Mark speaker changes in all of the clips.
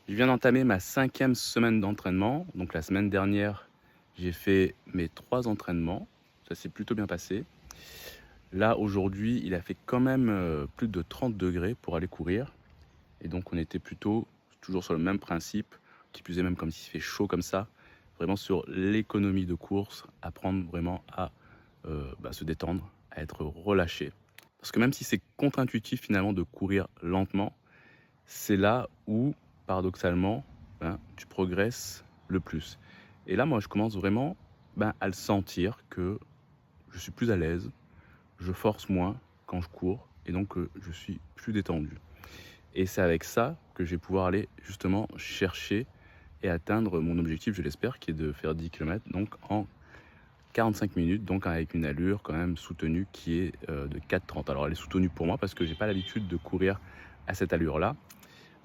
Speaker 1: Je viens d'entamer ma 5e semaine d'entraînement. Donc la semaine dernière, j'ai fait mes 3 entraînements. Ça s'est plutôt bien passé. Là, aujourd'hui, il a fait quand même plus de 30 degrés pour aller courir. Et donc on était plutôt toujours sur le même principe, qui plus est même comme s'il fait chaud comme ça, vraiment sur l'économie de course, apprendre vraiment à se détendre, à être relâché. Parce que même si c'est contre-intuitif finalement de courir lentement, c'est là où, paradoxalement, tu progresses le plus. Et là, moi, je commence vraiment à le sentir que je suis plus à l'aise, je force moins quand je cours, et donc je suis plus détendu. Et c'est avec ça que je vais pouvoir aller justement chercher et atteindre mon objectif, je l'espère, qui est de faire 10 km donc en 45 minutes, donc avec une allure quand même soutenue qui est de 4,30. Alors elle est soutenue pour moi parce que j'ai pas l'habitude de courir à cette allure-là.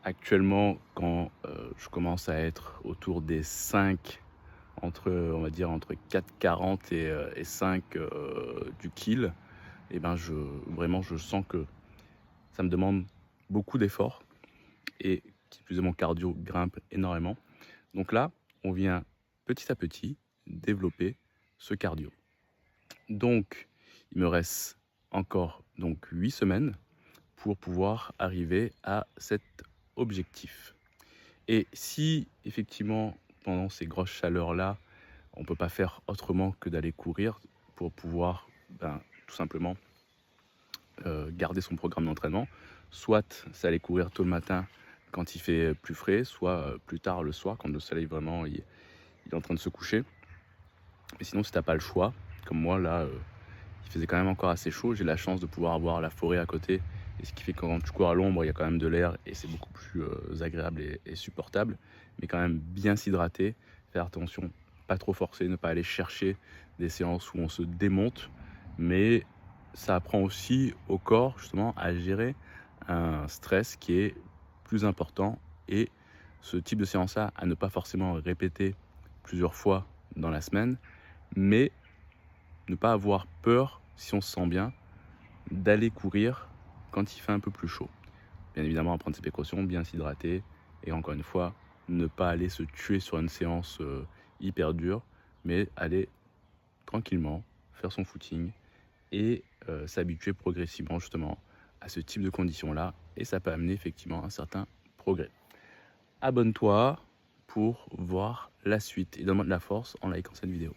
Speaker 1: Actuellement, quand je commence à être autour des 5, on va dire entre 4,40 et 5 du kill, et vraiment je sens que ça me demande beaucoup d'efforts et qui plus est mon cardio grimpe énormément. Donc là, on vient petit à petit développer ce cardio. Donc, il me reste encore donc 8 semaines pour pouvoir arriver à cet objectif. Et si effectivement, pendant ces grosses chaleurs-là, on ne peut pas faire autrement que d'aller courir pour pouvoir tout simplement garder son programme d'entraînement, soit c'est aller courir tôt le matin quand il fait plus frais, soit plus tard le soir quand le soleil vraiment il est en train de se coucher. Mais sinon, si tu n'as pas le choix, comme moi là, il faisait quand même encore assez chaud, j'ai la chance de pouvoir avoir la forêt à côté, et ce qui fait que quand tu cours à l'ombre, il y a quand même de l'air et c'est beaucoup plus agréable et supportable, mais quand même bien s'hydrater, faire attention, pas trop forcer, ne pas aller chercher des séances où on se démonte, mais ça apprend aussi au corps justement à gérer un stress qui est plus important, et ce type de séance-là à ne pas forcément répéter plusieurs fois dans la semaine, mais ne pas avoir peur, si on se sent bien, d'aller courir quand il fait un peu plus chaud. Bien évidemment, à prendre ses précautions, bien s'hydrater, et encore une fois, ne pas aller se tuer sur une séance hyper dure, mais aller tranquillement, faire son footing, et s'habituer progressivement justement à ce type de conditions-là, et ça peut amener effectivement un certain progrès. Abonne-toi pour voir la suite et donne-moi de la force en likant cette vidéo.